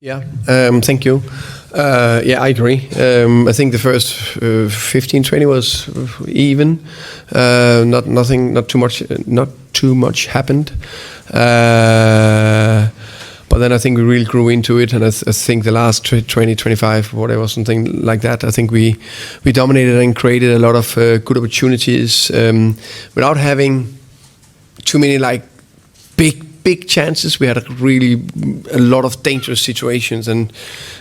Yeah, thank you. Yeah, I agree. I think the first 15-20 was even. Not too much happened. But then I think we really grew into it, and I think the last 20-25, whatever, something like that, I think we dominated and created a lot of good opportunities without having too many big chances. We had a lot of dangerous situations, and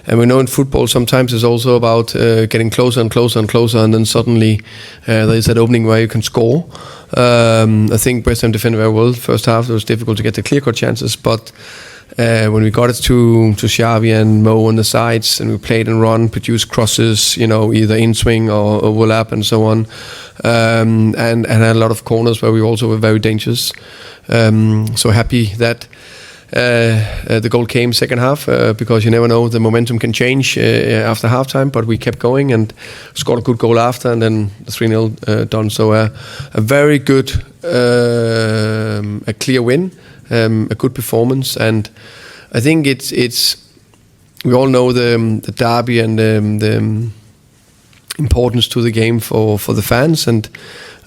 we know in football sometimes it's also about getting closer and closer and closer, and then suddenly there is that opening where you can score. I think West Ham defended very well first half. It was difficult to get the clear-cut chances, but when we got it to Xavi and Mo on the sides, and we played and run, produced crosses, either in swing or overlap and so on, and had a lot of corners where we also were very dangerous. So happy that the goal came second half, because you never know, the momentum can change after halftime, but we kept going and scored a good goal after, and then the 3-0 done. So a very good, a clear win, a good performance, and I think it's we all know the derby and the importance to the game for the fans, and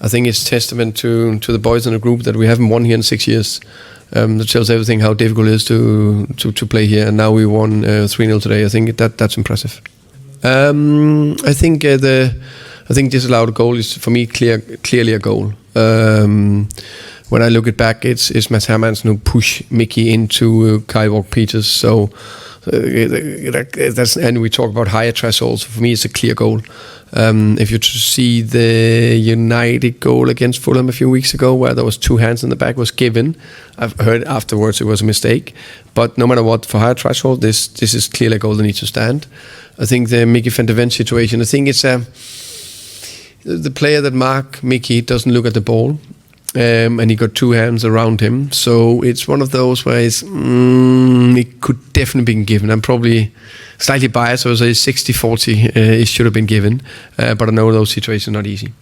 I think it's testament to the boys in the group that we haven't won here in 6 years. That tells everything how difficult it is to play here, and now we won 3-0 today. I think that's impressive. I think disallowed goal is for me clearly a goal. When I look it back, it's Mads Hermansen who pushed Mickey into Kyle Walker-Peters. So and we talk about higher thresholds. For me, it's a clear goal. If you see the United goal against Fulham a few weeks ago, where there was two hands in the back was given, I've heard afterwards it was a mistake. But no matter what, for higher threshold, this is clearly a goal that needs to stand. I think the Mickey van de Ven situation, I think it's the player that marked Mickey doesn't look at the ball. And he got two hands around him, so it's one of those where it could definitely been given. I'm probably slightly biased, so I say 60-40 it should have been given, but I know those situations are not easy.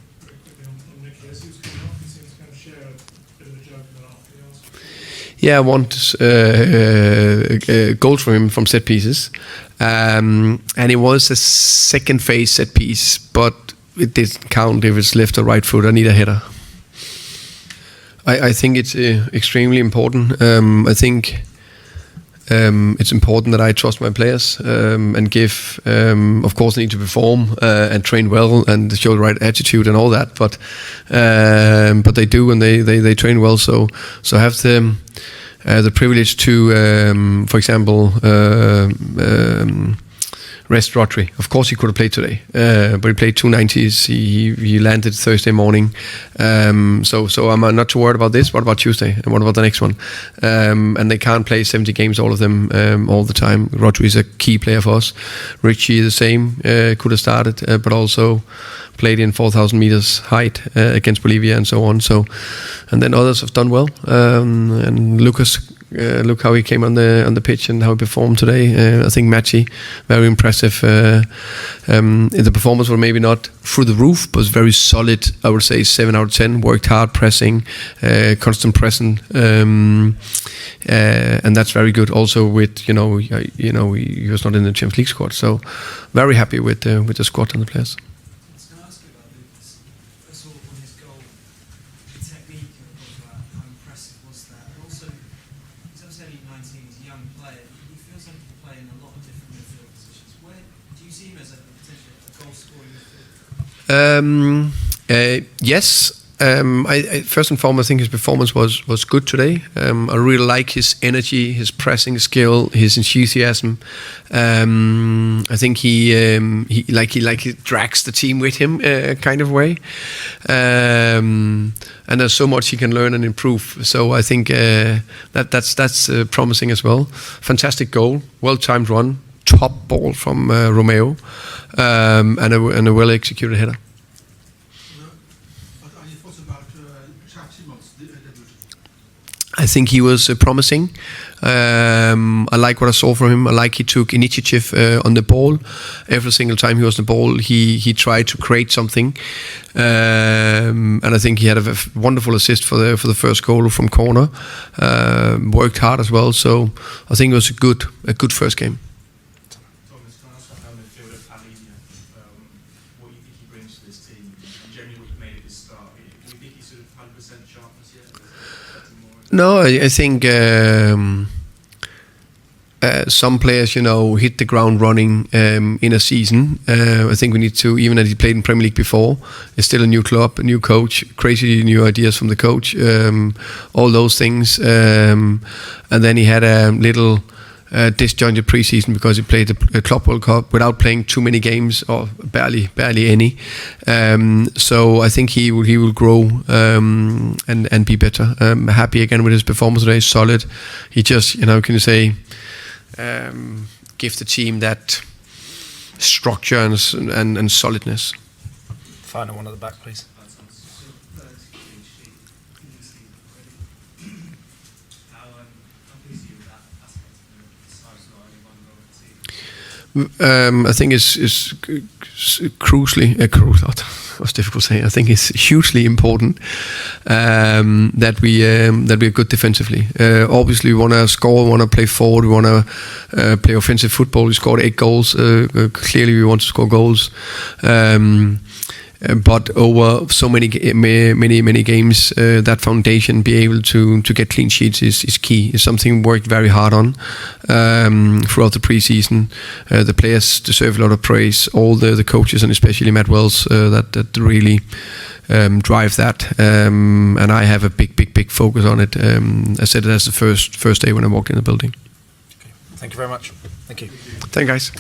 Yeah, I want goals from him from set pieces, and it was a second phase set piece, but it didn't count if it's left or right foot. I need a header. I think it's extremely important. I think it's important that I trust my players and give. Of course, they need to perform and train well and show the right attitude and all that. But they do, and they train well. So have the privilege to, for example, rest Rodri. Of course, he could have played today, but he played 2 90s. He landed Thursday morning. So I'm not too worried about this. What about Tuesday? And what about the next one? And they can't play 70 games, all of them, all the time. Rodri is a key player for us. Richie, the same, could have started, but also played in 4,000 meters height against Bolivia and so on. So, and then others have done well. And Lucas. Look how he came on the pitch and how he performed today. I think Matchy, very impressive. The performance was maybe not through the roof, but was very solid. I would say 7 out of 10. Worked hard, pressing, constant pressing, and that's very good. Also with he was not in the Champions League squad, so very happy with the squad and the players. Yes. I first and foremost, I think his performance was good today. I really like his energy, his pressing skill, his enthusiasm. I think he drags the team with him, kind of way. And there's so much he can learn and improve. So I think that's promising as well. Fantastic goal, well-timed run, top ball from Romeo, and a well-executed header. I think he was promising. I like what I saw from him. I like he took initiative on the ball. Every single time he was on the ball, he tried to create something. And I think he had a wonderful assist for the first goal from corner. Worked hard as well. So I think it was a good first game. No, I think some players, hit the ground running in a season. I think we need to, even as he played in Premier League before, it's still a new club, a new coach, crazy new ideas from the coach, all those things. And then he had a little disjointed preseason because he played the Club World Cup without playing too many games or barely any. So I think he will grow and be better. Happy again with his performance today, solid. He just, can you say, give the team that structure and solidness. Final one at the back, please. I think it's crucially what's difficult to say. I think it's hugely important that we're good defensively. Obviously, we want to score, we want to play forward, we want to play offensive football. We scored 8 goals. Clearly, we want to score goals. But over so many games, that foundation, be able to get clean sheets is key. It's something we worked very hard on throughout the preseason. The players deserve a lot of praise. All the coaches, and especially Matt Wells, that really drive that. And I have a big focus on it. I said it as the first day when I walked in the building. Okay. Thank you very much. Thank you. Thank you, guys.